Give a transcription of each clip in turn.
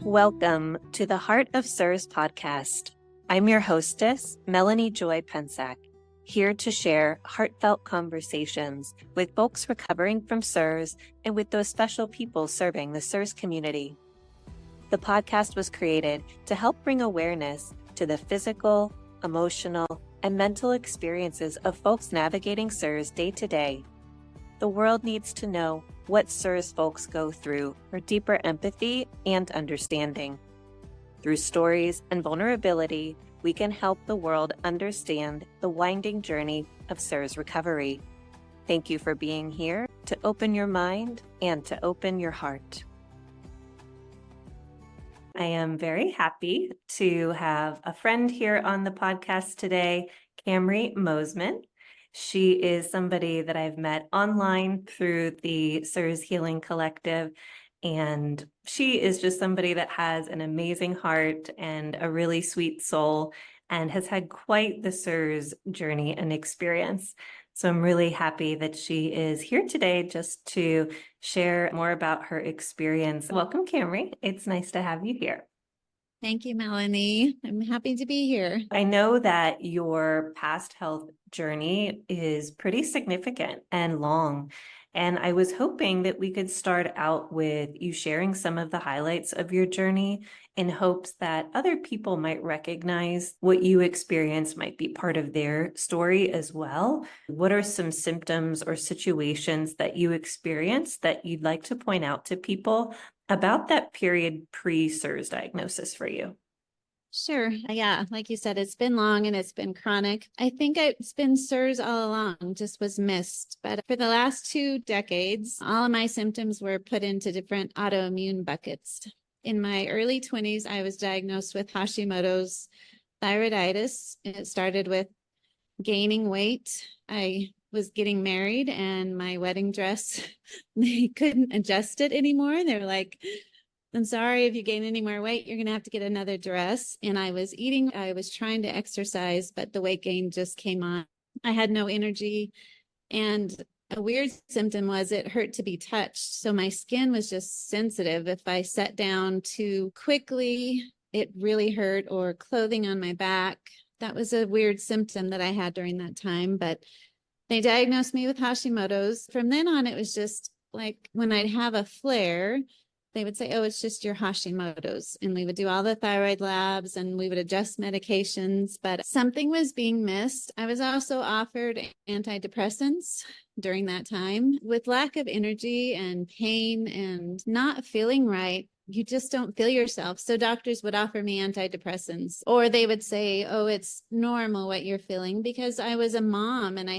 Welcome to the Heart of CIRS podcast. I'm your hostess, Melanie Joy Pensack, here to share heartfelt conversations with folks recovering from CIRS and with those special people serving the CIRS community. The podcast was created to help bring awareness to the physical, emotional, and mental experiences of folks navigating CIRS day to day. The world needs to know what CIRS folks go through for deeper empathy and understanding. Through stories and vulnerability, we can help the world understand the winding journey of CIRS recovery. Thank you for being here to open your mind and to open your heart. I am very happy to have a friend here on the podcast today, Camrey Mosimann. She is somebody that I've met online through the CIRS Healing Collective, and she is just somebody that has an amazing heart and a really sweet soul and has had quite the CIRS journey and experience. So I'm really happy that she is here today just to share more about her experience. Welcome, Camrey. It's nice to have you here. Thank you, Melanie. I'm happy to be here. I know that your past health journey is pretty significant and long, and I was hoping that we could start out with you sharing some of the highlights of your journey in hopes that other people might recognize what you experienced might be part of their story as well. What are some symptoms or situations that you experienced that you'd like to point out to people about that period pre-CIRS diagnosis for you? Sure. Yeah. Like you said, it's been long and it's been chronic. I think it's been CIRS all along, just was missed. But for the last 2 decades, all of my symptoms were put into different autoimmune buckets. In my early 20s, I was diagnosed with Hashimoto's thyroiditis. It started with gaining weight. I was getting married and my wedding dress, they couldn't adjust it anymore. They were like, I'm sorry, if you gain any more weight, you're going to have to get another dress. And I was trying to exercise, but the weight gain just came on. I had no energy. And a weird symptom was it hurt to be touched. So my skin was just sensitive. If I sat down too quickly, it really hurt, or clothing on my back. That was a weird symptom that I had during that time. But they diagnosed me with Hashimoto's. From then on, it was just like when I'd have a flare, they would say, oh, it's just your Hashimoto's. And we would do all the thyroid labs and we would adjust medications, but something was being missed. I was also offered antidepressants during that time. With lack of energy and pain and not feeling right, you just don't feel yourself. So doctors would offer me antidepressants, or they would say, oh, it's normal what you're feeling, because I was a mom and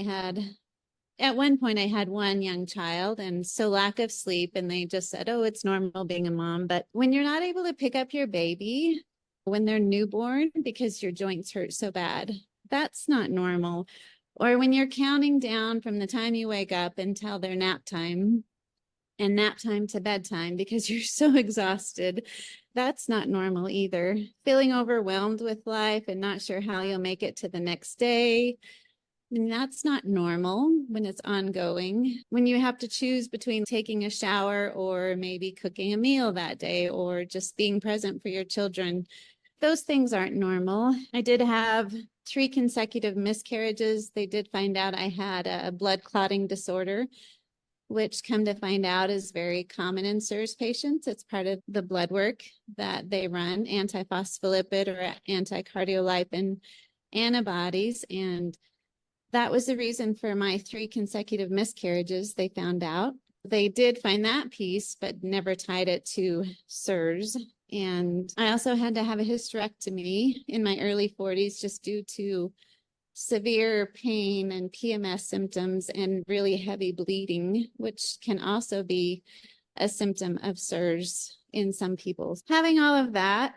at one point I had one young child, and so lack of sleep, and they just said, oh, it's normal being a mom. But when you're not able to pick up your baby when they're newborn because your joints hurt so bad, that's not normal. Or when you're counting down from the time you wake up until their nap time and nap time to bedtime because you're so exhausted, that's not normal either. Feeling overwhelmed with life and not sure how you'll make it to the next day, and that's not normal when it's ongoing. When you have to choose between taking a shower or maybe cooking a meal that day or just being present for your children, those things aren't normal. I did have 3 consecutive miscarriages. They did find out I had a blood clotting disorder, which come to find out is very common in CIRS patients. It's part of the blood work that they run, antiphospholipid or anticardiolipin antibodies. And that was the reason for my 3 consecutive miscarriages, they found out. They did find that piece, but never tied it to CIRS. And I also had to have a hysterectomy in my early 40s just due to severe pain and PMS symptoms and really heavy bleeding, which can also be a symptom of CIRS in some people. Having all of that,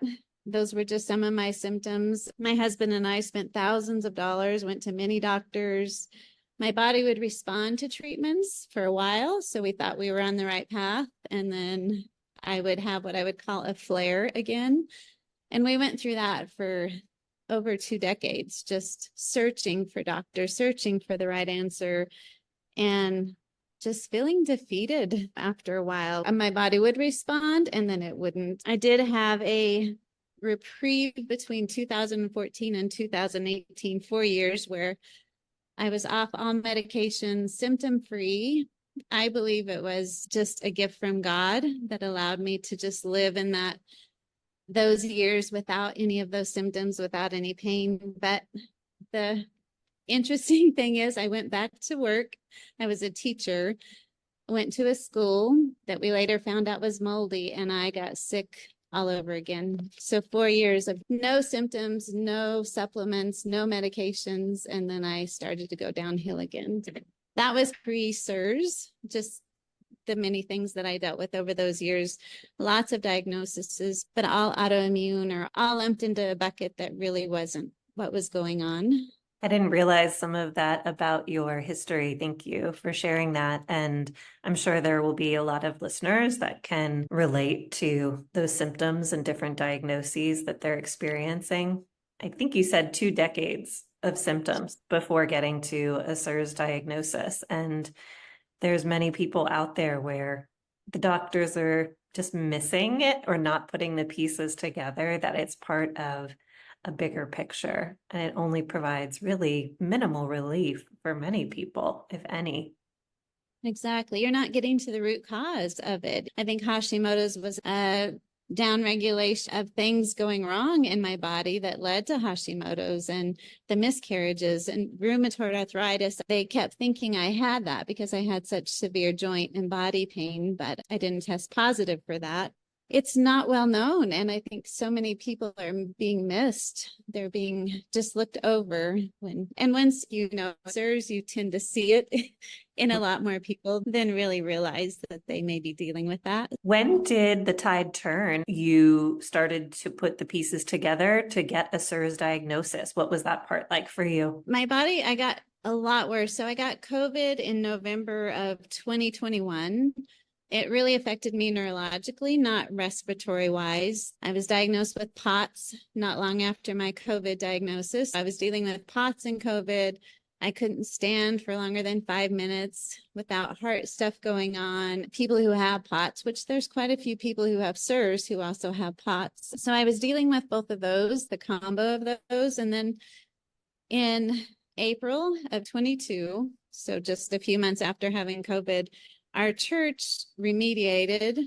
those were just some of my symptoms. My husband and I spent thousands of dollars, went to many doctors. My body would respond to treatments for a while, so we thought we were on the right path. And then I would have what I would call a flare again. And we went through that for over 2 decades, just searching for doctors, searching for the right answer. And just feeling defeated after a while. And my body would respond and then it wouldn't. I did have a reprieve between 2014 and 2018, 4 years, where I was off all medication, symptom free. I believe it was just a gift from God that allowed me to just live in those years without any of those symptoms, without any pain. But the interesting thing is I went back to work. I was a teacher, went to a school that we later found out was moldy, and I got sick all over again. So 4 years of no symptoms, no supplements, no medications. And then I started to go downhill again. That was pre-CIRS, just the many things that I dealt with over those years, lots of diagnoses, but all autoimmune or all lumped into a bucket that really wasn't what was going on. I didn't realize some of that about your history. Thank you for sharing that. And I'm sure there will be a lot of listeners that can relate to those symptoms and different diagnoses that they're experiencing. I think you said 2 decades of symptoms before getting to a CIRS diagnosis. And there's many people out there where the doctors are just missing it or not putting the pieces together, that it's part of a bigger picture, and it only provides really minimal relief for many people, if any. Exactly. You're not getting to the root cause of it. I think Hashimoto's was a downregulation of things going wrong in my body that led to Hashimoto's and the miscarriages and rheumatoid arthritis. They kept thinking I had that because I had such severe joint and body pain, but I didn't test positive for that. It's not well known. And I think so many people are being missed. They're being just looked over once you know CIRS, you tend to see it in a lot more people than really realize that they may be dealing with that. When did the tide turn? You started to put the pieces together to get a CIRS diagnosis. What was that part like for you? My body, I got a lot worse. So I got COVID in November of 2021. It really affected me neurologically, not respiratory wise. I was diagnosed with POTS not long after my COVID diagnosis. I was dealing with POTS and COVID. I couldn't stand for longer than 5 minutes without heart stuff going on. People who have POTS, which there's quite a few people who have CIRS who also have POTS. So I was dealing with both of those, the combo of those. And then in April of 22, so just a few months after having COVID, our church remediated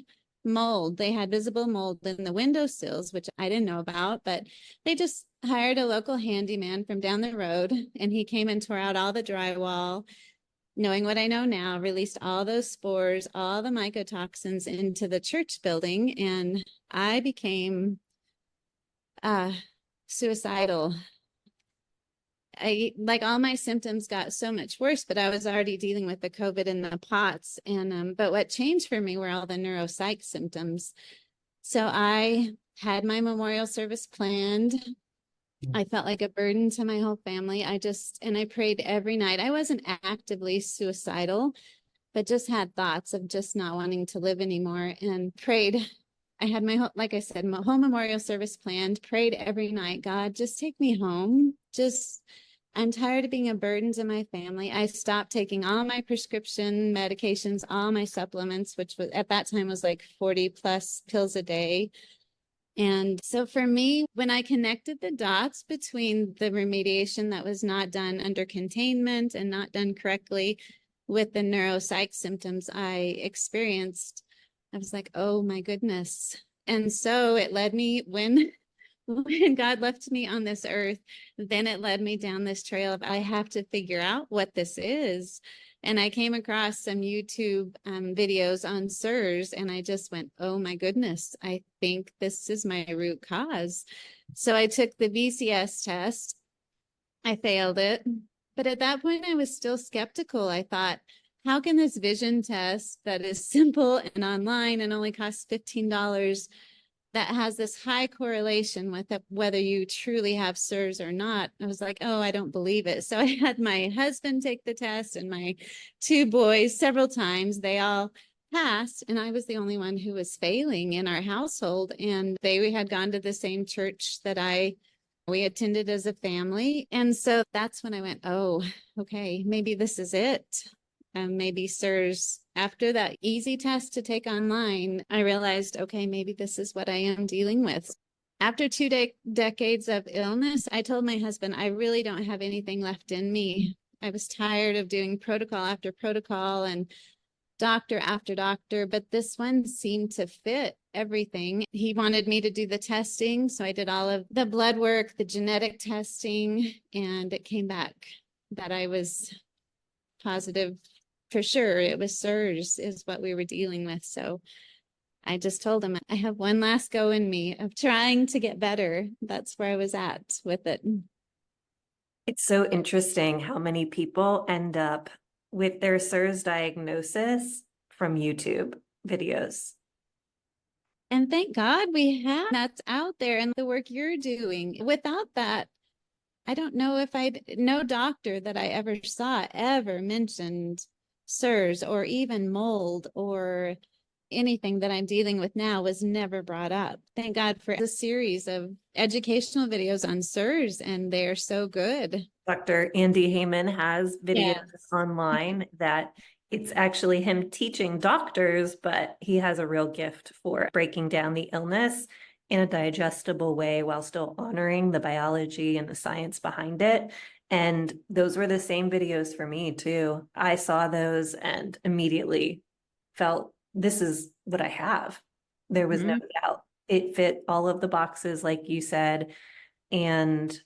mold. They had visible mold in the windowsills, which I didn't know about, but they just hired a local handyman from down the road, and he came and tore out all the drywall. Knowing what I know now, released all those spores, all the mycotoxins into the church building, and I became suicidal. Like all my symptoms got so much worse, but I was already dealing with the COVID and the POTS. And but what changed for me were all the neuropsych symptoms. So I had my memorial service planned. I felt like a burden to my whole family. And I prayed every night. I wasn't actively suicidal, but just had thoughts of just not wanting to live anymore, and prayed. I had like I said, my whole memorial service planned, prayed every night. God, just take me home. I'm tired of being a burden to my family. I stopped taking all my prescription medications, all my supplements, which was at that time was like 40 plus pills a day. And so for me, when I connected the dots between the remediation that was not done under containment and not done correctly with the neuropsych symptoms I experienced, I was like, oh my goodness. And so it led me when God left me on this earth, then it led me down this trail of I have to figure out what this is. And I came across some YouTube videos on CIRS, and I just went, oh my goodness, I think this is my root cause. So I took the VCS test. I failed it. But at that point, I was still skeptical. I thought, how can this vision test that is simple and online and only costs $15 that has this high correlation with whether you truly have CIRS or not? I was like, oh, I don't believe it. So I had my husband take the test and my 2 boys several times. They all passed, and I was the only one who was failing in our household. And we had gone to the same church that we attended as a family. And so that's when I went, oh, okay, maybe this is it. maybe CIRS. After that easy test to take online, I realized, okay, maybe this is what I am dealing with. After 2 decades of illness, I told my husband, I really don't have anything left in me. I was tired of doing protocol after protocol and doctor after doctor, but this one seemed to fit everything. He wanted me to do the testing, so I did all of the blood work, the genetic testing, and it came back that I was positive for sure. It was CIRS is what we were dealing with. So I just told him I have one last go in me of trying to get better. That's where I was at with it. It's so interesting how many people end up with their CIRS diagnosis from YouTube videos. And thank God we have that's out there and the work you're doing. Without that, I don't know if no doctor that I ever saw ever mentioned CIRS or even mold or anything that I'm dealing with now was never brought up. Thank God for the series of educational videos on CIRS, and they're so good. Dr. Andy Heyman has videos online that it's actually him teaching doctors, but he has a real gift for breaking down the illness in a digestible way while still honoring the biology and the science behind it. And those were the same videos for me too. I saw those and immediately felt this is what I have. There was no doubt. It fit all of the boxes, like you said. And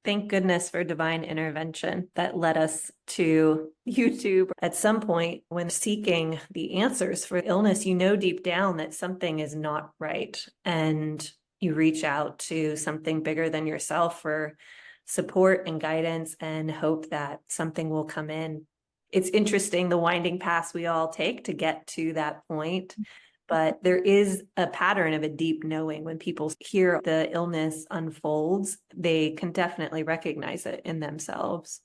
thank goodness for divine intervention that led us to YouTube. At some point, when seeking the answers for illness, you know deep down that something is not right. And you reach out to something bigger than yourself for support and guidance and hope that something will come in. It's interesting the winding path we all take to get to that point. But there is a pattern of a deep knowing. When people hear the illness unfolds, they can definitely recognize it in themselves.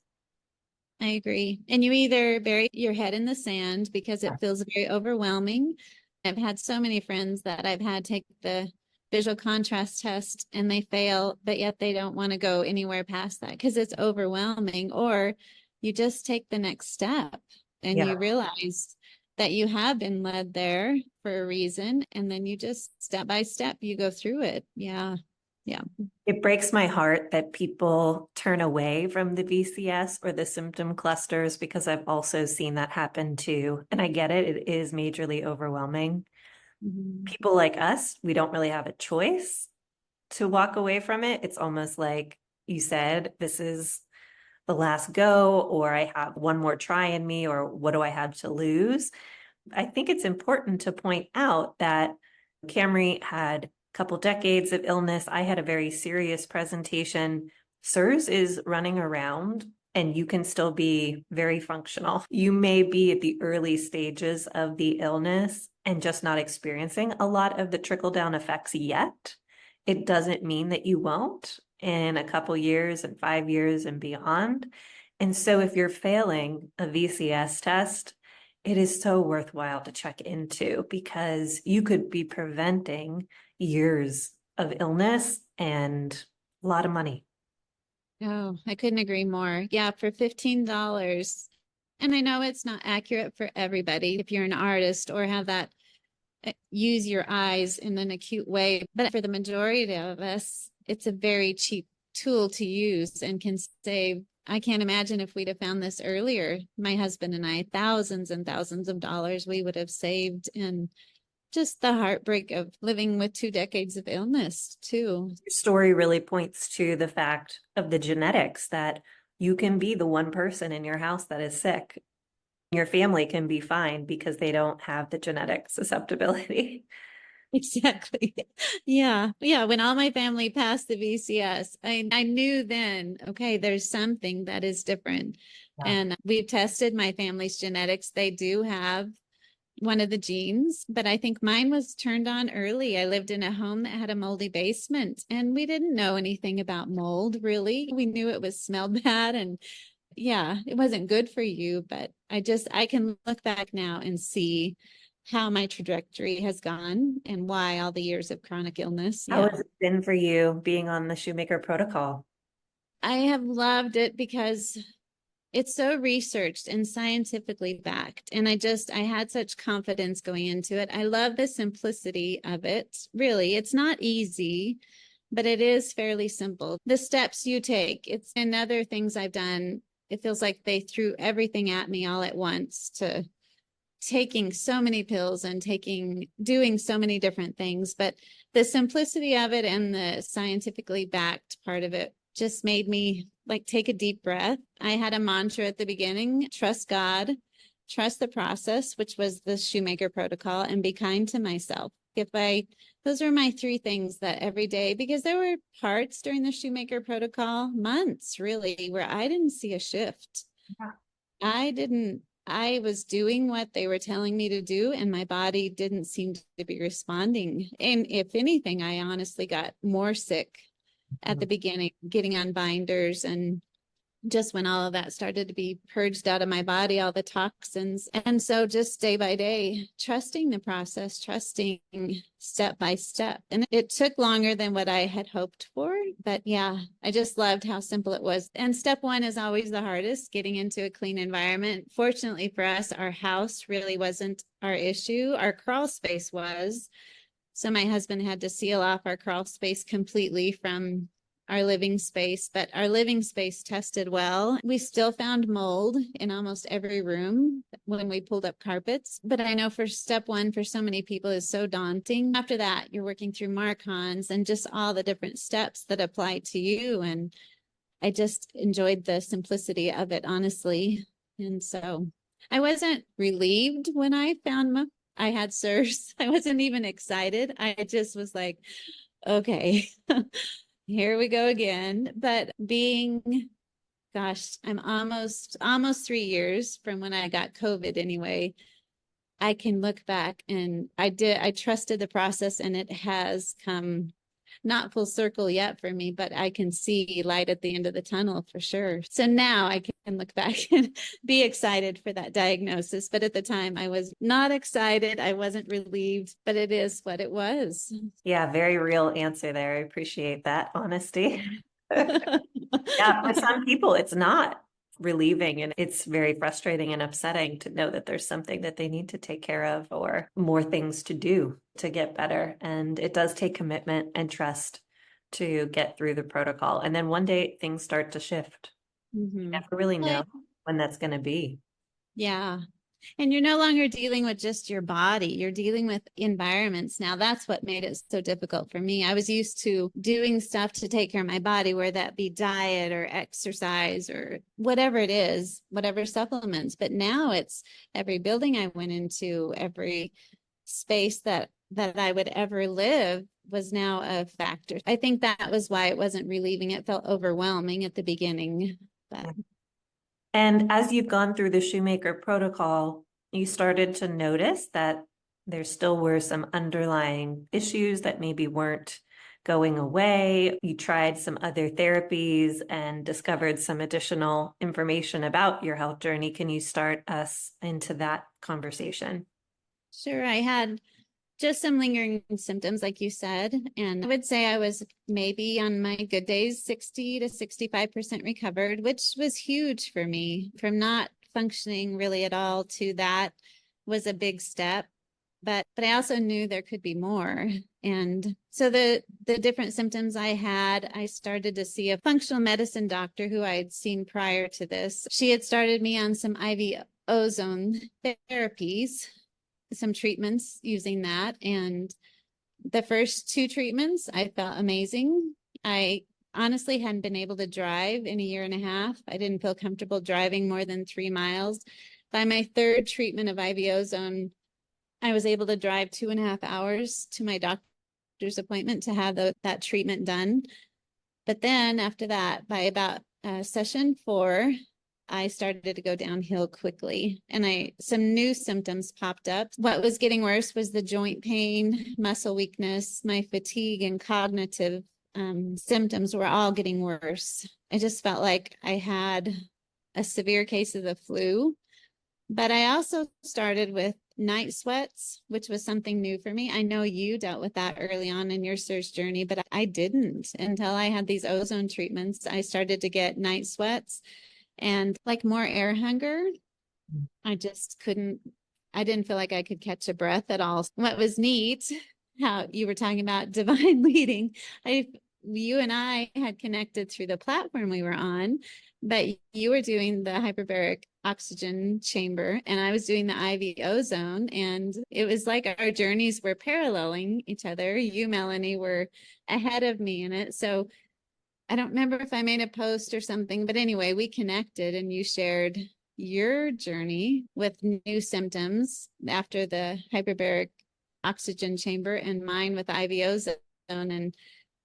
I agree. And you either bury your head in the sand because it feels very overwhelming. I've had so many friends that I've had take the visual contrast test and they fail, but yet they don't want to go anywhere past that because it's overwhelming. Or you just take the next step and you realize that you have been led there for a reason. And then you just step by step, you go through it. Yeah. Yeah. It breaks my heart that people turn away from the VCS or the symptom clusters, because I've also seen that happen too. And I get it. It is majorly overwhelming. People like us, we don't really have a choice to walk away from it. It's almost like you said, this is the last go, or I have one more try in me, or what do I have to lose? I think it's important to point out that Camrey had a couple decades of illness. I had a very serious presentation. CIRS is running around and you can still be very functional. You may be at the early stages of the illness and just not experiencing a lot of the trickle-down effects yet. It doesn't mean that you won't in a couple years and 5 years and beyond. And so if you're failing a VCS test, it is so worthwhile to check into, because you could be preventing years of illness and a lot of money. Oh, I couldn't agree more. Yeah, for $15. And I know it's not accurate for everybody if you're an artist or have that use your eyes in an acute way. But for the majority of us, it's a very cheap tool to use and can save. I can't imagine if we'd have found this earlier, my husband and I, thousands and thousands of dollars we would have saved, and just the heartbreak of living with 2 decades of illness too. Your story really points to the fact of the genetics, that you can be the one person in your house that is sick. Your family can be fine because they don't have the genetic susceptibility. Exactly. Yeah. Yeah. When all my family passed the VCS, I knew then, okay, there's something that is different. Yeah. And we've tested my family's genetics. They do have one of the genes, but I think mine was turned on early. I lived in a home that had a moldy basement and we didn't know anything about mold, really. We knew it was smelled bad and yeah, it wasn't good for you, but I can look back now and see how my trajectory has gone and why all the years of chronic illness. How has it been for you being on the Shoemaker protocol? I have loved it because it's so researched and scientifically backed. And I had such confidence going into it. I love the simplicity of it. Really, it's not easy, but it is fairly simple. The steps you take, it's and other things I've done. It feels like they threw everything at me all at once, to taking so many pills and doing so many different things. But the simplicity of it and the scientifically backed part of it just made me like take a deep breath. I had a mantra at the beginning: trust God, trust the process, which was the Shoemaker protocol, and be kind to myself. Those are my three things that every day, because there were parts during the Shoemaker protocol, months really, where I didn't see a shift. Yeah. I was doing what they were telling me to do, and my body didn't seem to be responding. And if anything, I honestly got more sick at the beginning, getting on binders, and just when all of that started to be purged out of my body, all the toxins. And so just day by day, trusting the process, trusting step by step. And it took longer than what I had hoped for. But yeah, I just loved how simple it was. And step one is always the hardest, getting into a clean environment. Fortunately for us, our house really wasn't our issue. Our crawl space was. So my husband had to seal off our crawl space completely from our living space, but our living space tested well. We still found mold in almost every room when we pulled up carpets. But I know for step one, for so many people, is so daunting. After that, you're working through Marcons and just all the different steps that apply to you. And I just enjoyed the simplicity of it, honestly. And so I wasn't relieved when I found I had CIRS. I wasn't even excited. I just was like, okay. Here we go again. But I'm almost 3 years from when I got COVID anyway. I can look back, and I trusted the process, and it has come not full circle yet for me, but I can see light at the end of the tunnel for sure. So now I can look back and be excited for that diagnosis. But at the time I was not excited. I wasn't relieved, but it is what it was. Yeah, very real answer there. I appreciate that honesty. Yeah, for some people, it's not relieving, and it's very frustrating and upsetting to know that there's something that they need to take care of or more things to do to get better. And it does take commitment and trust to get through the protocol. And then one day things start to shift. You never really know when that's going to be. Yeah. And you're no longer dealing with just your body. You're dealing with environments. Now, that's what made it so difficult for me. I was used to doing stuff to take care of my body, whether that be diet or exercise or whatever it is, whatever supplements. But now it's every building I went into, every space that I would ever live was now a factor. I think that was why it wasn't relieving. It felt overwhelming at the beginning. But And as you've gone through the Shoemaker protocol, you started to notice that there still were some underlying issues that maybe weren't going away. You tried some other therapies and discovered some additional information about your health journey. Can you start us into that conversation? Sure. I had just some lingering symptoms, like you said. And I would say I was maybe on my good days, 60 to 65% recovered, which was huge for me. From not functioning really at all to that was a big step. But I also knew there could be more. And so the different symptoms I had, I started to see a functional medicine doctor who I had seen prior to this. She had started me on some IV ozone therapies, some treatments using that. And the first 2 treatments, I felt amazing. I honestly hadn't been able to drive in a year and a half. I didn't feel comfortable driving more than 3 miles. By my 3rd treatment of IV ozone, I was able to drive 2.5 hours to my doctor's appointment to have that treatment done. But then after that, by about session 4, I started to go downhill quickly, and some new symptoms popped up. What was getting worse was the joint pain, muscle weakness, my fatigue, and cognitive symptoms were all getting worse. I just felt like I had a severe case of the flu. But I also started with night sweats, which was something new for me. I know you dealt with that early on in your CIRS journey, but I didn't until I had these ozone treatments. I started to get night sweats. and like more air hunger. I just I didn't feel like I could catch a breath at all. What was neat, how you were talking about divine leading. You and I had connected through the platform we were on, but you were doing the hyperbaric oxygen chamber and I was doing the IV ozone. And it was like our journeys were paralleling each other. You, Melanie, were ahead of me in it. So I don't remember if I made a post or something, but anyway, we connected and you shared your journey with new symptoms after the hyperbaric oxygen chamber and mine with IV ozone. And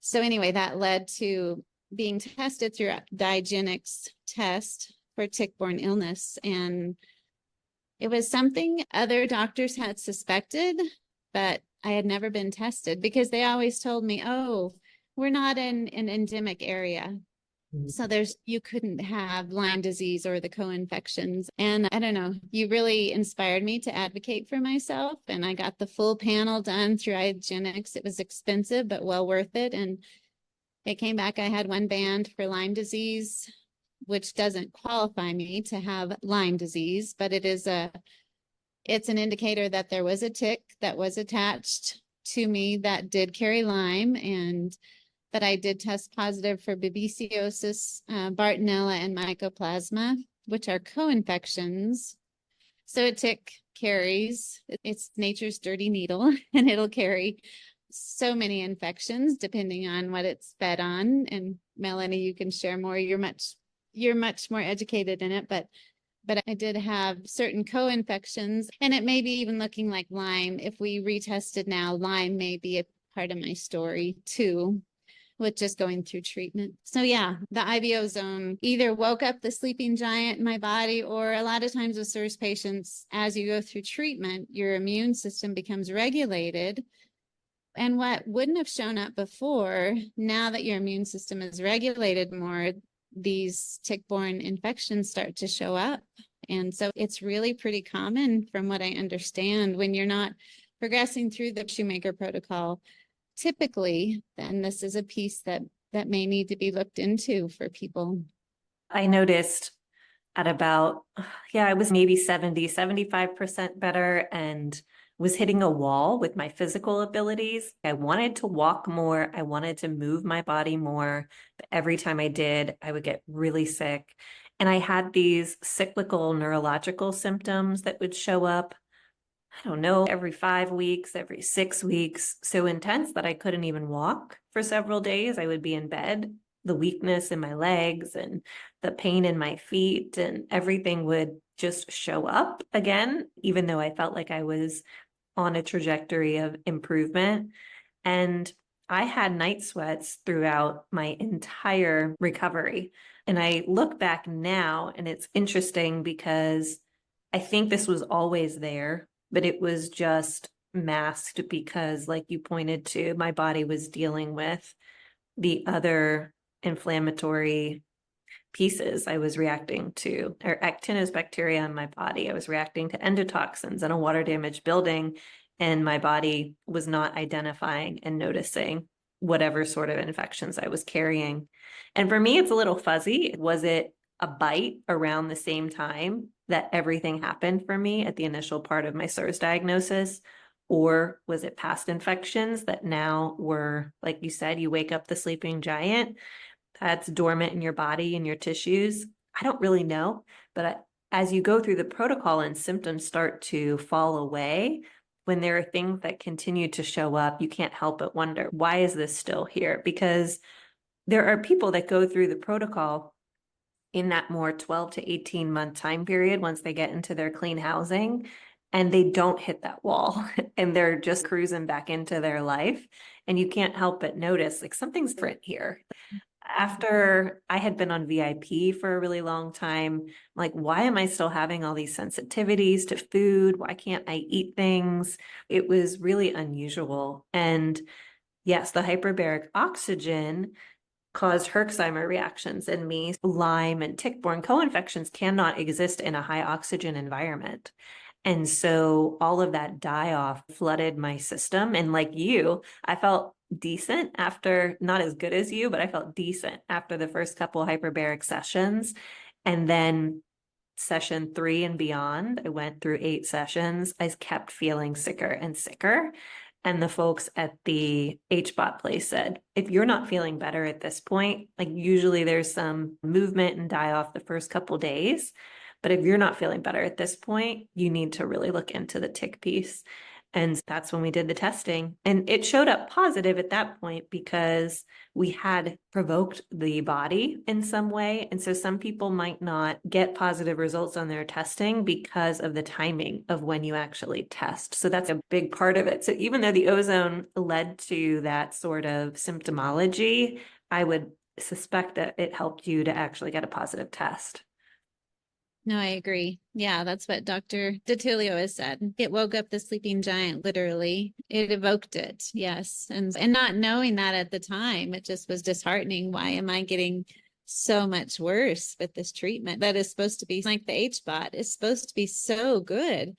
so anyway, that led to being tested through Digenix test for tick-borne illness. And it was something other doctors had suspected, but I had never been tested because they always told me, oh, we're not in an endemic area. So you couldn't have Lyme disease or the co-infections. And I don't know, you really inspired me to advocate for myself. And I got the full panel done through Digenix. It was expensive, but well worth it. And it came back, I had one band for Lyme disease, which doesn't qualify me to have Lyme disease, but it's an indicator that there was a tick that was attached to me that did carry Lyme, and that I did test positive for babesiosis, Bartonella, and mycoplasma, which are co-infections. So a tick carries, it's nature's dirty needle, and it'll carry so many infections depending on what it's fed on. And Melanie, you can share more. You're much more educated in it, but I did have certain co-infections, and it may be even looking like Lyme. If we retested now, Lyme may be a part of my story too, with just going through treatment. So yeah, the IV ozone either woke up the sleeping giant in my body, or a lot of times with CIRS patients, as you go through treatment, your immune system becomes regulated. And what wouldn't have shown up before, now that your immune system is regulated more, these tick-borne infections start to show up. And so it's really pretty common, from what I understand, when you're not progressing through the Shoemaker protocol, typically, then this is a piece that may need to be looked into for people. I noticed at about, I was maybe 75% better, and was hitting a wall with my physical abilities. I wanted to walk more. I wanted to move my body more. But every time I did, I would get really sick. And I had these cyclical neurological symptoms that would show up, I don't know, every 5 weeks, every 6 weeks, so intense that I couldn't even walk for several days. I would be in bed, the weakness in my legs and the pain in my feet, and everything would just show up again, even though I felt like I was on a trajectory of improvement. And I had night sweats throughout my entire recovery. And I look back now, and it's interesting because I think this was always there, but it was just masked because, like you pointed to, my body was dealing with the other inflammatory pieces. I was reacting to, or actinobacteria in my body. I was reacting to endotoxins in a water damaged building, and my body was not identifying and noticing whatever sort of infections I was carrying. And for me, it's a little fuzzy. Was it a bite around the same time that everything happened for me at the initial part of my CIRS diagnosis? Or was it past infections that now were, like you said, you wake up the sleeping giant that's dormant in your body and your tissues? I don't really know, but as you go through the protocol and symptoms start to fall away, when there are things that continue to show up, you can't help but wonder, why is this still here? Because there are people that go through the protocol in that more 12 to 18 month time period once they get into their clean housing, and they don't hit that wall and they're just cruising back into their life. And you can't help but notice, like, something's different here. After I had been on VIP for a really long time, like, why am I still having all these sensitivities to food? Why can't I eat things? It was really unusual. And yes, the hyperbaric oxygen caused Herxheimer reactions in me. Lyme and tick-borne co-infections cannot exist in a high oxygen environment. And so all of that die-off flooded my system. And like you, I felt decent after, not as good as you, but I felt decent after the first couple hyperbaric sessions. And then session 3 and beyond, I went through 8 sessions. I kept feeling sicker and sicker. And the folks at the HBOT place said, if you're not feeling better at this point, like usually there's some movement and die off the first couple days. But if you're not feeling better at this point, you need to really look into the tick piece. And that's when we did the testing. And it showed up positive at that point because we had provoked the body in some way. And so some people might not get positive results on their testing because of the timing of when you actually test. So that's a big part of it. So even though the ozone led to that sort of symptomology, I would suspect that it helped you to actually get a positive test. No, I agree. Yeah, that's what Dr. Ditulio has said. It woke up the sleeping giant, literally. It evoked it. Yes. And not knowing that at the time, it just was disheartening. Why am I getting so much worse with this treatment that is supposed to be like the HBOT is supposed to be so good?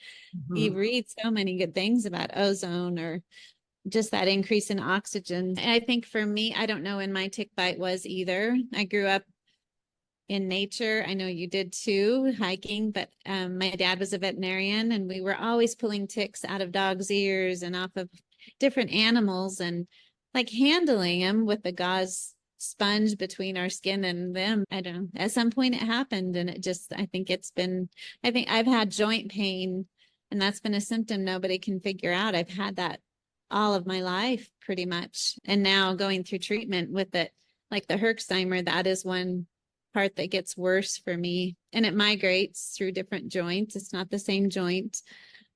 You read so many good things about ozone or just that increase in oxygen. And I think for me, I don't know when my tick bite was either. I grew up in nature. I know you did too, hiking, but my dad was a veterinarian and we were always pulling ticks out of dogs' ears and off of different animals and like handling them with the gauze sponge between our skin and them. I don't know. At some point it happened and it just, I think I've had joint pain and that's been a symptom nobody can figure out. I've had that all of my life pretty much. And now going through treatment with it, like the Herxheimer, that is one part that gets worse for me and it migrates through different joints. It's not the same joint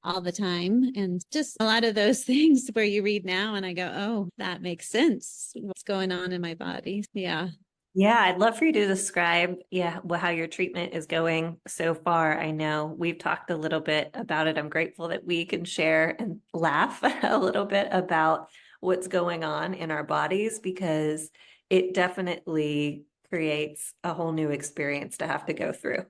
all the time. And just a lot of those things where you read now and I go, oh, that makes sense. What's going on in my body? Yeah. Yeah, I'd love for you to describe, how your treatment is going so far. I know we've talked a little bit about it. I'm grateful that we can share and laugh a little bit about what's going on in our bodies because it definitely creates a whole new experience to have to go through.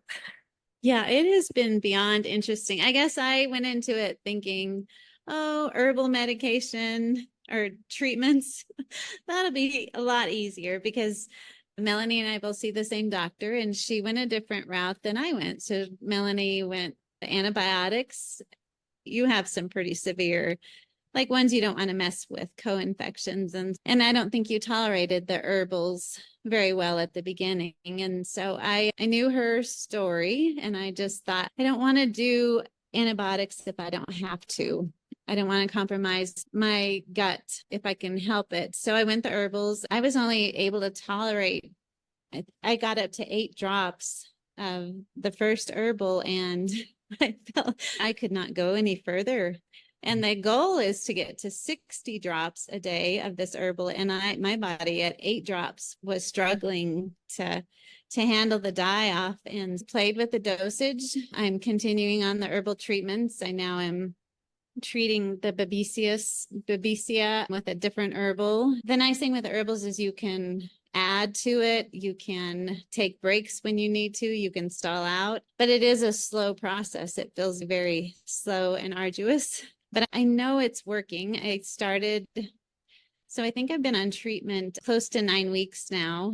Yeah, it has been beyond interesting. I guess I went into it thinking, oh, herbal medication or treatments, that'll be a lot easier because Melanie and I both see the same doctor and she went a different route than I went. So Melanie went antibiotics. You have some pretty severe like ones you don't want to mess with, co-infections. And I don't think you tolerated the herbals very well at the beginning. And so I knew her story and I just thought, I don't want to do antibiotics if I don't have to. I don't want to compromise my gut if I can help it. So I went the herbals. I was only able to tolerate, I got up to 8 drops of the first herbal and I felt I could not go any further. And the goal is to get to 60 drops a day of this herbal. And my body at 8 drops was struggling to handle the die off and played with the dosage. I'm continuing on the herbal treatments. I now am treating the babesia with a different herbal. The nice thing with the herbals is you can add to it. You can take breaks when you need to. You can stall out, but it is a slow process. It feels very slow and arduous. But I know it's working. So I think I've been on treatment close to 9 weeks now.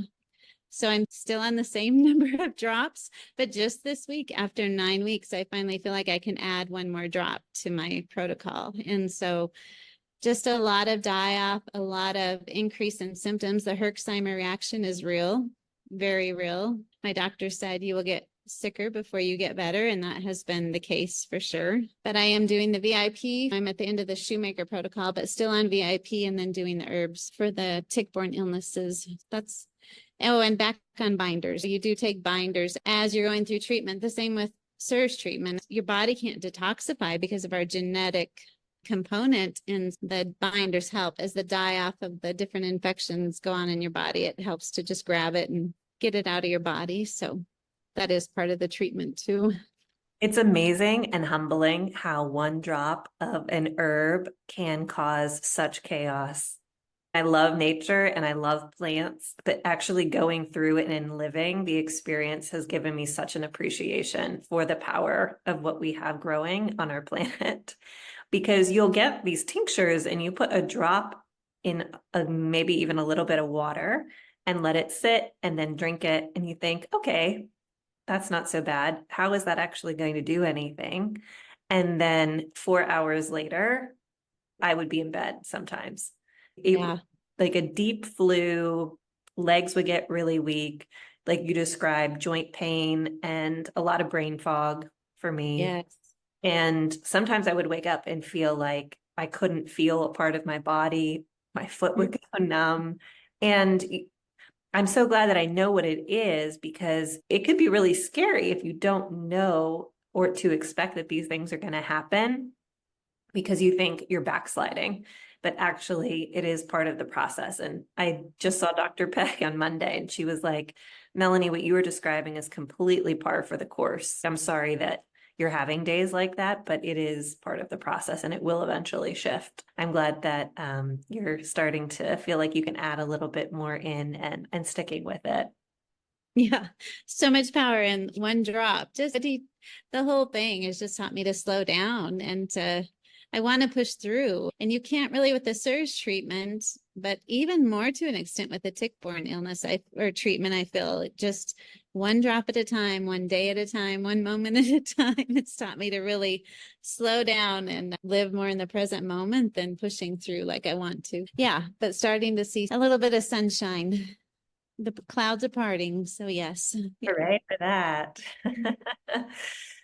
So I'm still on the same number of drops, but just this week, after 9 weeks, I finally feel like I can add 1 more drop to my protocol. And so just a lot of die-off, a lot of increase in symptoms. The Herxheimer reaction is real, very real. My doctor said you will get sicker before you get better, and that has been the case for sure. But I am doing the VIP. I'm at the end of the Shoemaker protocol, but still on VIP and then doing the herbs for the tick-borne illnesses. And back on binders. You do take binders as you're going through treatment. The same with CIRS treatment. Your body can't detoxify because of our genetic component, and the binders help as the die-off of the different infections go on in your body. It helps to just grab it and get it out of your body. So that is part of the treatment too. It's amazing and humbling how 1 drop of an herb can cause such chaos. I love nature and I love plants, but actually going through it and living the experience has given me such an appreciation for the power of what we have growing on our planet. Because you'll get these tinctures and you put a drop in maybe even a little bit of water and let it sit and then drink it. And you think, okay, that's not so bad. How is that actually going to do anything? And then 4 hours later, I would be in bed sometimes. Yeah. Like a deep flu, legs would get really weak, like you described, joint pain and a lot of brain fog for me. Yes. And sometimes I would wake up and feel like I couldn't feel a part of my body. My foot would go numb. And I'm so glad that I know what it is, because it could be really scary if you don't know or to expect that these things are going to happen, because you think you're backsliding, but actually it is part of the process. And I just saw Dr. Peck on Monday, and she was like, Melanie, what you were describing is completely par for the course. I'm sorry that you're having days like that, but it is part of the process and it will eventually shift. I'm glad that you're starting to feel like you can add a little bit more in and sticking with it. Yeah. So much power in one drop. Just the whole thing has just taught me to slow down and I want to push through. And you can't really with the CIRS treatment, but even more to an extent with the tick-borne illness or treatment, I feel just one drop at a time, one day at a time, one moment at a time. It's taught me to really slow down and live more in the present moment than pushing through like I want to. Yeah, but starting to see a little bit of sunshine. The clouds are parting, so yes. Hooray for that.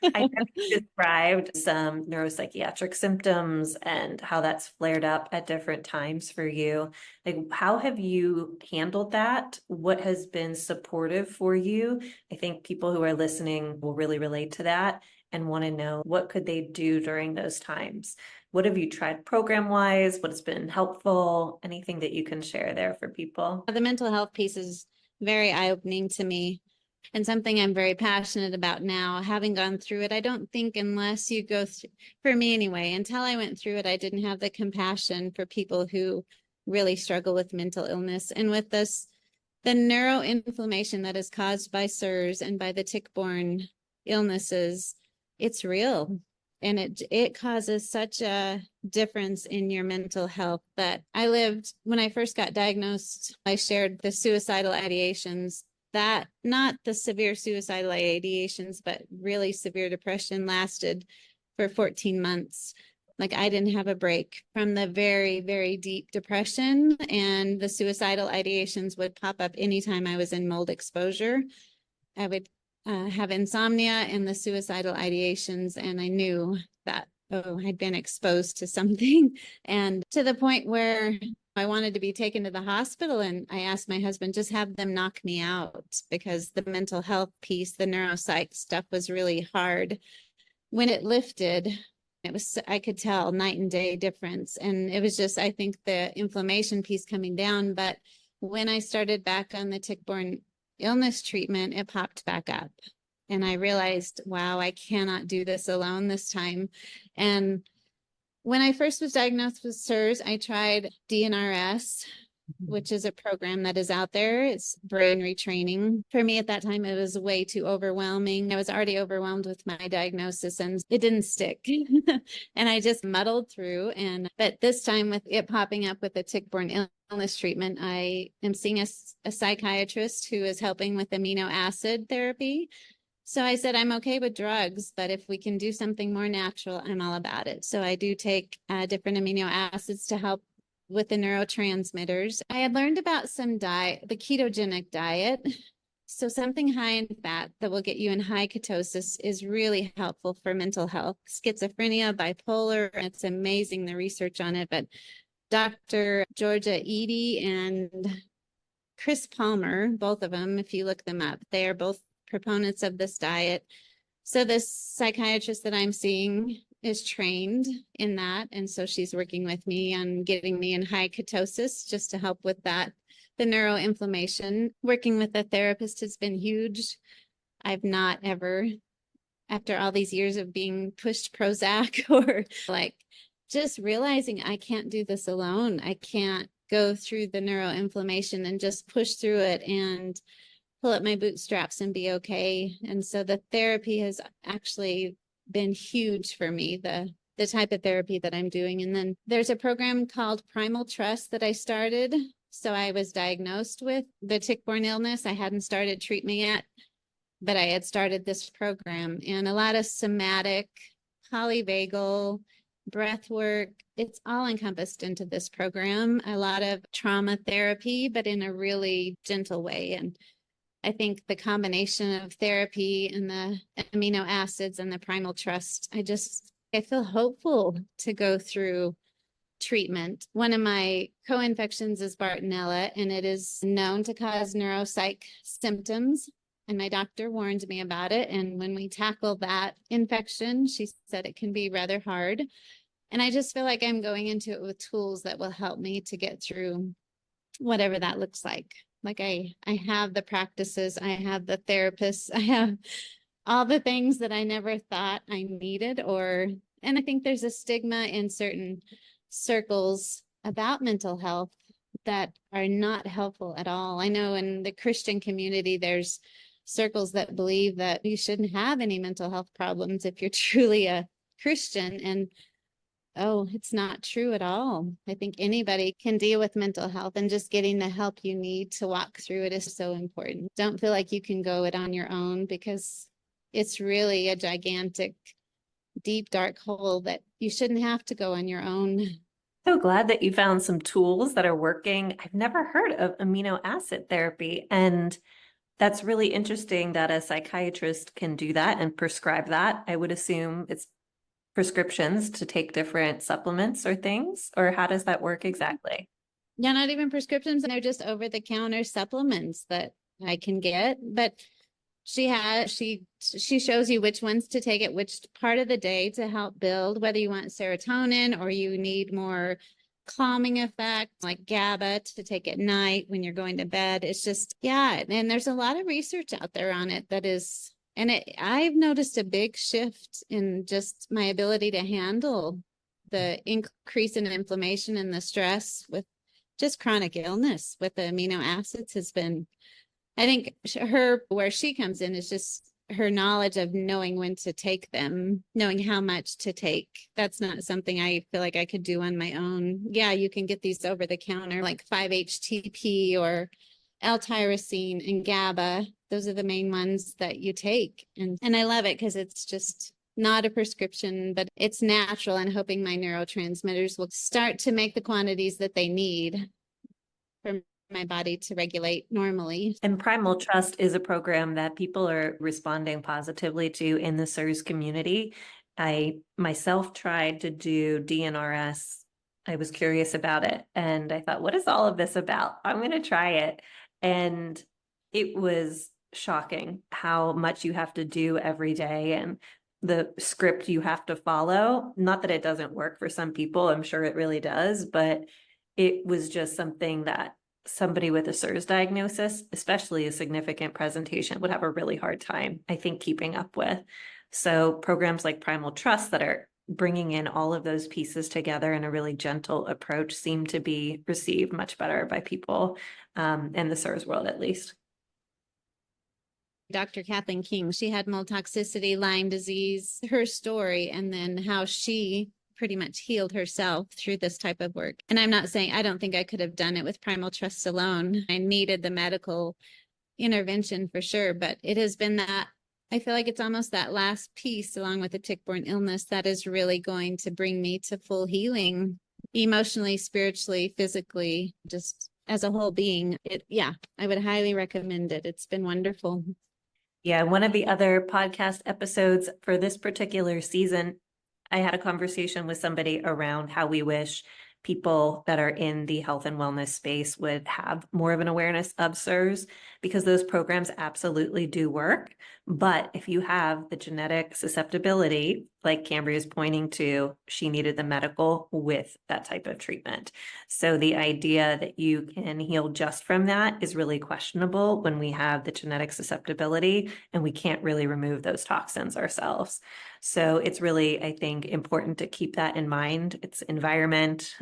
I know you described some neuropsychiatric symptoms and how that's flared up at different times for you. Like, how have you handled that? What has been supportive for you? I think people who are listening will really relate to that and want to know, what could they do during those times? What have you tried program-wise? What's been helpful? Anything that you can share there for people? The mental health piece is very eye-opening to me and something I'm very passionate about now. Having gone through it, I don't think unless you go through, for me anyway, until I went through it, I didn't have the compassion for people who really struggle with mental illness. And with this, the neuroinflammation that is caused by CIRS and by the tick-borne illnesses, it's real. And it causes such a difference in your mental health that when I first got diagnosed, I shared the suicidal ideations, that not the severe suicidal ideations, but really severe depression lasted for 14 months. Like I didn't have a break from the very, very deep depression, and the suicidal ideations would pop up anytime I was in mold exposure. I would have insomnia and the suicidal ideations, and I knew that, oh, I'd been exposed to something, and to the point where I wanted to be taken to the hospital, and I asked my husband, just have them knock me out, because the mental health piece, the neuropsych stuff was really hard. When it lifted, I could tell night and day difference. And it was just, I think the inflammation piece coming down. But when I started back on the tick-borne illness treatment, it popped back up. And I realized, wow, I cannot do this alone this time. And when I first was diagnosed with CIRS, I tried DNRS, which is a program that is out there. It's brain retraining. For me at that time, it was way too overwhelming. I was already overwhelmed with my diagnosis and it didn't stick. And I just muddled through. But this time with it popping up with the tick-borne illness treatment, I am seeing a psychiatrist who is helping with amino acid therapy. So I said, I'm okay with drugs, but if we can do something more natural, I'm all about it. So I do take different amino acids to help with the neurotransmitters. I had learned about the ketogenic diet. So something high in fat that will get you in high ketosis is really helpful for mental health. Schizophrenia, bipolar, it's amazing the research on it. But Dr. Georgia Eady and Chris Palmer, both of them, if you look them up, they are both proponents of this diet. So this psychiatrist that I'm seeing is trained in that. And so she's working with me on getting me in high ketosis just to help with that. The neuroinflammation, working with a therapist has been huge. I've not ever, after all these years of being pushed Prozac or like just realizing I can't do this alone. I can't go through the neuroinflammation and just push through it and pull up my bootstraps and be okay. And so the therapy has actually been huge for me, the type of therapy that I'm doing. And then there's a program called Primal Trust that I started. So I was diagnosed with the tick-borne illness. I hadn't started treatment yet. but I had started this program, and a lot of somatic, polyvagal, breath work. It's all encompassed into this program. A lot of trauma therapy, but in a really gentle way. And I think the combination of therapy and the amino acids and the primal trust, I feel hopeful to go through treatment. One of my co-infections is Bartonella, and it is known to cause neuropsych symptoms. And my doctor warned me about it. And when we tackled that infection, she said it can be rather hard. And I just feel like I'm going into it with tools that will help me to get through whatever that looks like. Like I have the practices, I have the therapists, I have all the things that I never thought I needed, and I think there's a stigma in certain circles about mental health that are not helpful at all. I know in the Christian community, there's circles that believe that you shouldn't have any mental health problems if you're truly a Christian. And oh, it's not true at all. I think anybody can deal with mental health, and just getting the help you need to walk through it is so important. Don't feel like you can go it on your own, because it's really a gigantic, deep, dark hole that you shouldn't have to go on your own. So glad that you found some tools that are working. I've never heard of amino acid therapy, and that's really interesting that a psychiatrist can do that and prescribe that. I would assume it's prescriptions to take different supplements or things, or how does that work exactly? Yeah, not even prescriptions. They're just over-the-counter supplements that I can get. But she shows you which ones to take at which part of the day to help build, whether you want serotonin or you need more calming effect like GABA to take at night when you're going to bed. It's just, yeah. And there's a lot of research out there on it that is, I've noticed a big shift in just my ability to handle the increase in inflammation and the stress with just chronic illness with the amino acids has been, I think where she comes in is just her knowledge of knowing when to take them, knowing how much to take. That's not something I feel like I could do on my own. Yeah, you can get these over the counter like 5-HTP or L-tyrosine and GABA. Those are the main ones that you take. And I love it because it's just not a prescription, but it's natural, and hoping my neurotransmitters will start to make the quantities that they need for my body to regulate normally. And Primal Trust is a program that people are responding positively to in the CIRS community. I myself tried to do DNRS. I was curious about it, and I thought, what is all of this about? I'm going to try it. And it was shocking how much you have to do every day and the script you have to follow. Not that it doesn't work for some people, I'm sure it really does, but it was just something that somebody with a CIRS diagnosis, especially a significant presentation, would have a really hard time, I think, keeping up with. So programs like Primal Trust that are bringing in all of those pieces together in a really gentle approach seem to be received much better by people in the CIRS world, at least. Dr. Kathleen King, she had mold toxicity, Lyme disease, her story, and then how she pretty much healed herself through this type of work. And I'm not saying, I don't think I could have done it with Primal Trust alone. I needed the medical intervention for sure, but it has been that, I feel like it's almost that last piece along with the tick-borne illness that is really going to bring me to full healing, emotionally, spiritually, physically, just as a whole being. I would highly recommend it. It's been wonderful. Yeah, one of the other podcast episodes for this particular season, I had a conversation with somebody around how we wish people that are in the health and wellness space would have more of an awareness of CIRS, because those programs absolutely do work. But if you have the genetic susceptibility, like Camrey is pointing to, she needed the medical with that type of treatment. So the idea that you can heal just from that is really questionable when we have the genetic susceptibility and we can't really remove those toxins ourselves. So it's really, I think, important to keep that in mind. It's environment,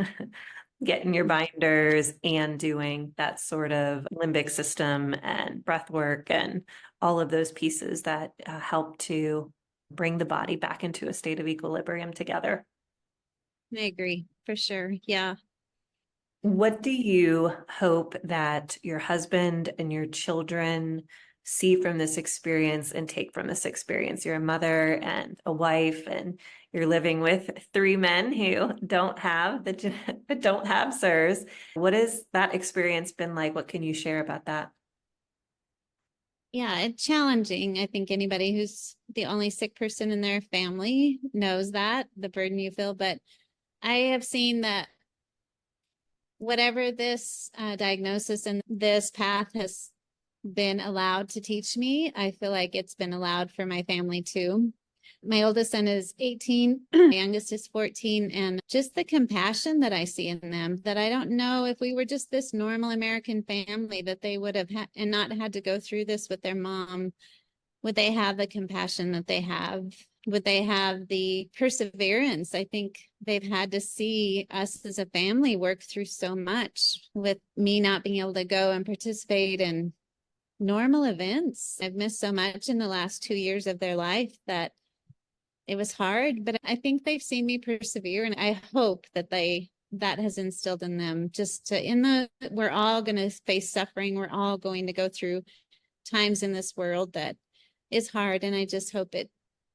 getting your binders, and doing that sort of limbic system and breath work and all of those pieces that help to bring the body back into a state of equilibrium together. I agree, for sure. Yeah. What do you hope that your husband and your children see from this experience and take from this experience? You're a mother and a wife, and you're living with 3 men who don't have CIRS. What has that experience been like? What can you share about that? Yeah, it's challenging. I think anybody who's the only sick person in their family knows that, the burden you feel. But I have seen that whatever this diagnosis and this path has been allowed to teach me, I feel like it's been allowed for my family too. My oldest son is 18, my youngest is 14, and just the compassion that I see in them, that I don't know if we were just this normal American family that they would have had and not had to go through this with their mom, would they have the compassion that they have? Would they have the perseverance? I think they've had to see us as a family work through so much with me not being able to go and participate in normal events. I've missed so much in the last 2 years of their life that it was hard, but I think they've seen me persevere, and I hope that that has instilled in them just to, we're all going to face suffering. We're all going to go through times in this world that is hard. And I just hope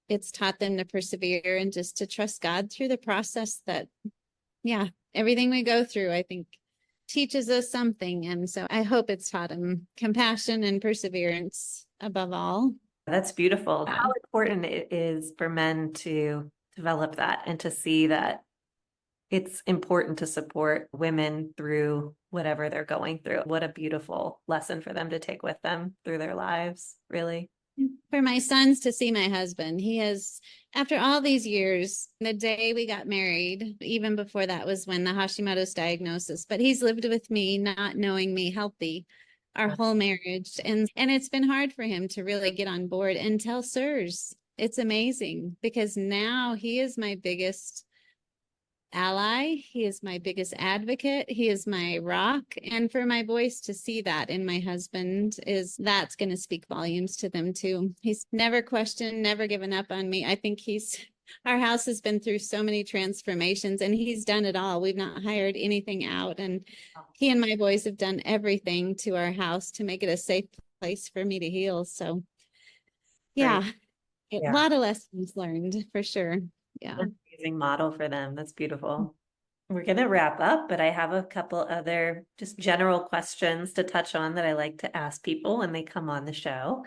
it's taught them to persevere and just to trust God through the process. That, yeah, everything we go through, I think, teaches us something. And so I hope it's taught them compassion and perseverance above all. That's beautiful. How important it is for men to develop that and to see that it's important to support women through whatever they're going through. What a beautiful lesson for them to take with them through their lives, really. For my sons to see my husband, he has, after all these years, the day we got married, even before that was when the Hashimoto's diagnosis, but he's lived with me, not knowing me healthy our whole marriage. And it's been hard for him to really get on board and tell CIRS. It's amazing because now he is my biggest ally. He is my biggest advocate. He is my rock. And for my boys to see that in my husband, that's going to speak volumes to them too. He's never questioned, never given up on me. I think our house has been through so many transformations and he's done it all. We've not hired anything out. And he and my boys have done everything to our house to make it a safe place for me to heal. So yeah, a lot of lessons learned for sure. Yeah. Amazing model for them. That's beautiful. We're going to wrap up, but I have a couple other just general questions to touch on that I like to ask people when they come on the show.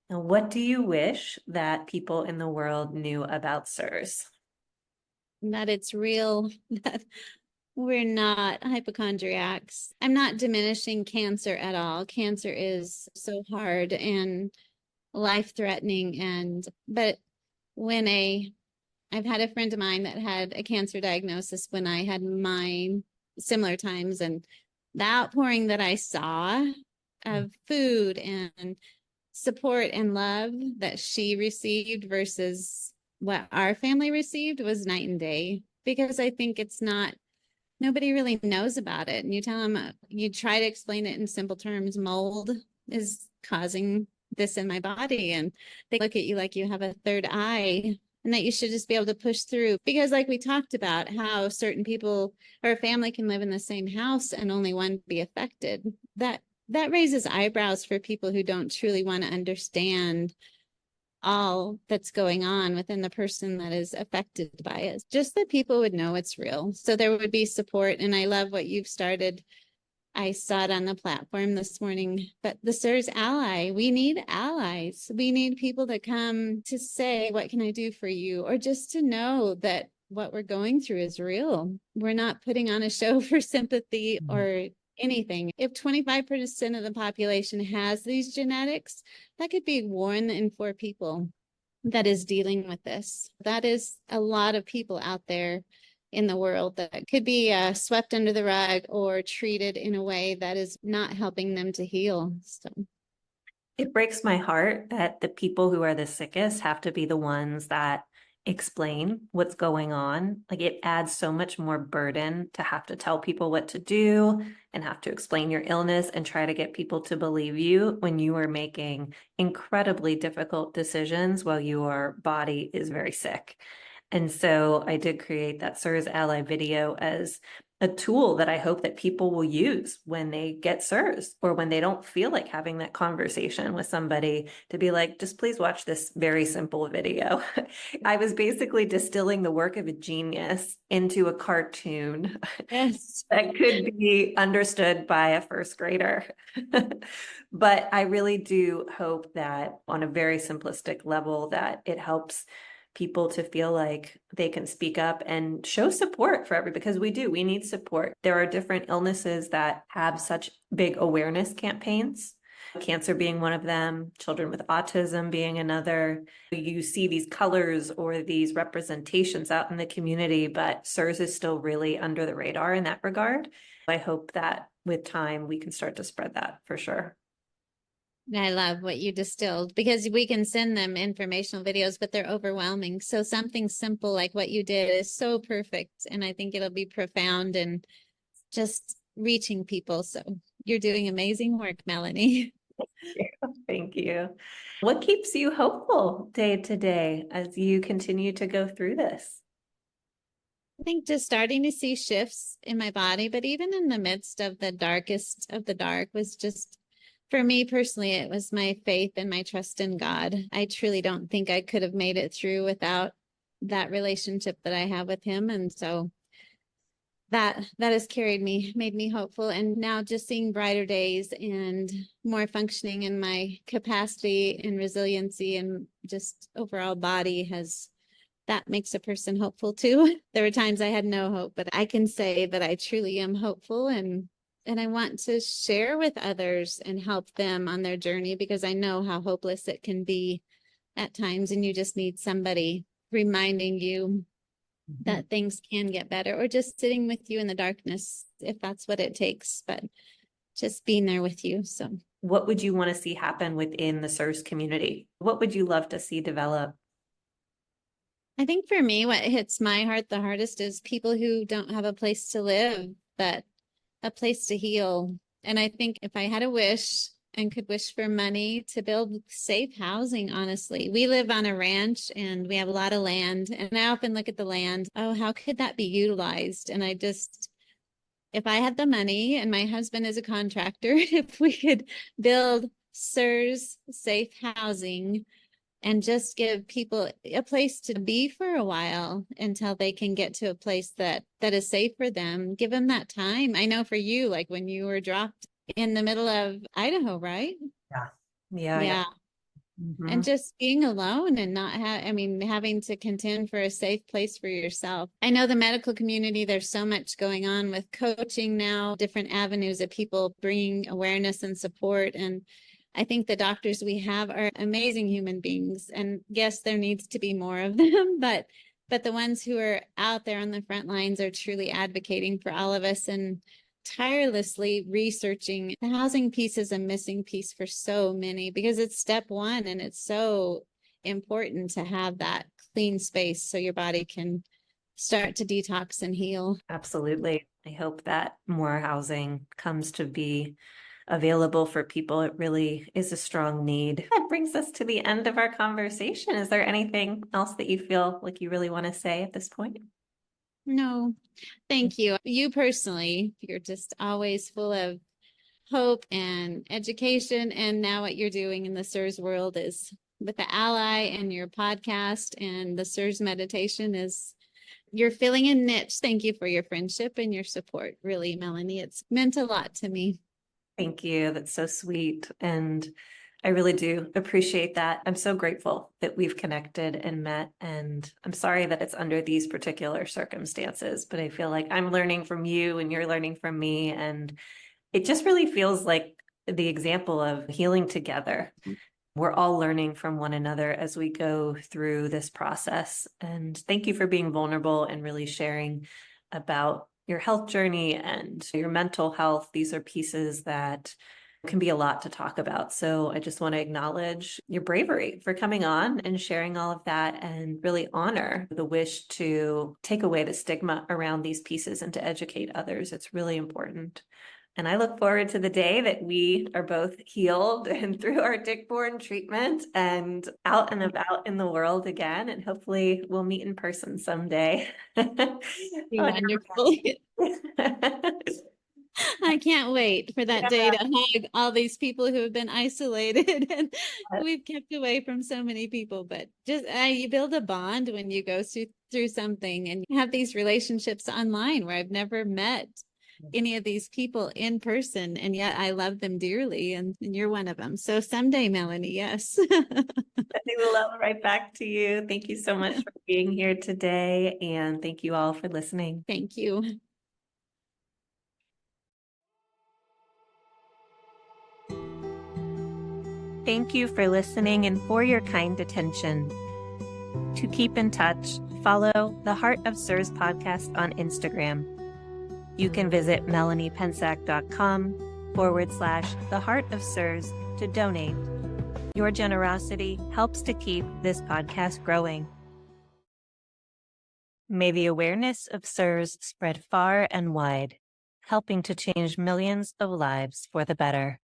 Now, what do you wish that people in the world knew about CIRS? That it's real, that we're not hypochondriacs. I'm not diminishing cancer at all. Cancer is so hard and life-threatening. But I've had a friend of mine that had a cancer diagnosis when I had mine, similar times, and the outpouring that I saw of food and support and love that she received versus what our family received was night and day. Because I think nobody really knows about it. And you tell them, you try to explain it in simple terms, mold is causing this in my body. And they look at you like you have a third eye and that you should just be able to push through. Because like we talked about how certain people or a family can live in the same house and only one be affected. That raises eyebrows for people who don't truly want to understand all that's going on within the person that is affected by it. Just that people would know it's real. So there would be support. And I love what you've started. I saw it on the platform this morning, but the CIRS ally, we need allies. We need people to come to say, what can I do for you? Or just to know that what we're going through is real. We're not putting on a show for sympathy or anything. If 25% of the population has these genetics, that could be 1 in 4 people that is dealing with this. That is a lot of people out there in the world that could be swept under the rug or treated in a way that is not helping them to heal. So it breaks my heart that the people who are the sickest have to be the ones that explain what's going on. Like, it adds so much more burden to have to tell people what to do and have to explain your illness and try to get people to believe you when you are making incredibly difficult decisions while your body is very sick. And so I did create that CIRS Ally video as a tool that I hope that people will use when they get CIRS or when they don't feel like having that conversation with somebody, to be like, just please watch this very simple video. I was basically distilling the work of a genius into a cartoon Yes. that could be understood by a first grader. But I really do hope that on a very simplistic level, that it helps people to feel like they can speak up and show support for because we need support. There are different illnesses that have such big awareness campaigns, cancer being one of them, children with autism being another. You see these colors or these representations out in the community, but CIRS is still really under the radar in that regard. I hope that with time we can start to spread that for sure. I love what you distilled, because we can send them informational videos, but they're overwhelming. So something simple like what you did is so perfect. And I think it'll be profound and just reaching people. So you're doing amazing work, Melanie. Thank you. What keeps you hopeful day to day as you continue to go through this? I think just starting to see shifts in my body, but even in the midst of the darkest of the dark was just, for me personally, it was my faith and my trust in God. I truly don't think I could have made it through without that relationship that I have with him. And so that has carried me, made me hopeful. And now just seeing brighter days and more functioning in my capacity and resiliency and just overall body that makes a person hopeful too. There were times I had no hope, but I can say that I truly am hopeful, and I want to share with others and help them on their journey, because I know how hopeless it can be at times, and you just need somebody reminding you that things can get better, or just sitting with you in the darkness if that's what it takes, but just being there with you. So what would you want to see happen within the CIRS community? What would you love to see develop? I think for me, what hits my heart the hardest is people who don't have a place to live, but a place to heal. And I think if I had a wish and could wish for money to build safe housing, honestly, we live on a ranch and we have a lot of land. And I often look at the land, oh, how could that be utilized? And if I had the money, and my husband is a contractor, if we could build CIRS safe housing and just give people a place to be for a while until they can get to a place that is safe for them. Give them that time. I know for you, like when you were dropped in the middle of Idaho, right? Yeah. And just being alone and not having to contend for a safe place for yourself. I know the medical community, there's so much going on with coaching now, different avenues of people bringing awareness and support. And I think the doctors we have are amazing human beings, and yes, there needs to be more of them, but the ones who are out there on the front lines are truly advocating for all of us and tirelessly researching. The housing piece is a missing piece for so many, because it's step one, and it's so important to have that clean space so your body can start to detox and heal. Absolutely. I hope that more housing comes to be available for people. It really is a strong need. That brings us to the end of our conversation. Is there anything else that you feel like you really want to say at this point? No, thank you. You personally, you're just always full of hope and education. And now what you're doing in the CIRS world is with the Ally and your podcast and the CIRS meditation you're filling a niche. Thank you for your friendship and your support. Really, Melanie, it's meant a lot to me. Thank you. That's so sweet. And I really do appreciate that. I'm so grateful that we've connected and met. And I'm sorry that it's under these particular circumstances, but I feel like I'm learning from you and you're learning from me. And it just really feels like the example of healing together. We're all learning from one another as we go through this process. And thank you for being vulnerable and really sharing about your health journey and your mental health. These are pieces that can be a lot to talk about. So I just want to acknowledge your bravery for coming on and sharing all of that, and really honor the wish to take away the stigma around these pieces and to educate others. It's really important. And I look forward to the day that we are both healed and through our tick-borne treatment and out and about in the world again. And hopefully we'll meet in person someday. Wonderful. I can't wait for that day to hug all these people who have been isolated and we've kept away from so many people. But just you build a bond when you go through something, and you have these relationships online where I've never met any of these people in person, and yet I love them dearly, and you're one of them. So someday, Melanie, yes. Sending the love right back to you. Thank you so much for being here today, and thank you all for listening. Thank you. Thank you for listening and for your kind attention. To keep in touch, follow the Heart of CIRS podcast on Instagram. You can visit melaniepensack.com/the Heart of CIRS to donate. Your generosity helps to keep this podcast growing. May the awareness of CIRS spread far and wide, helping to change millions of lives for the better.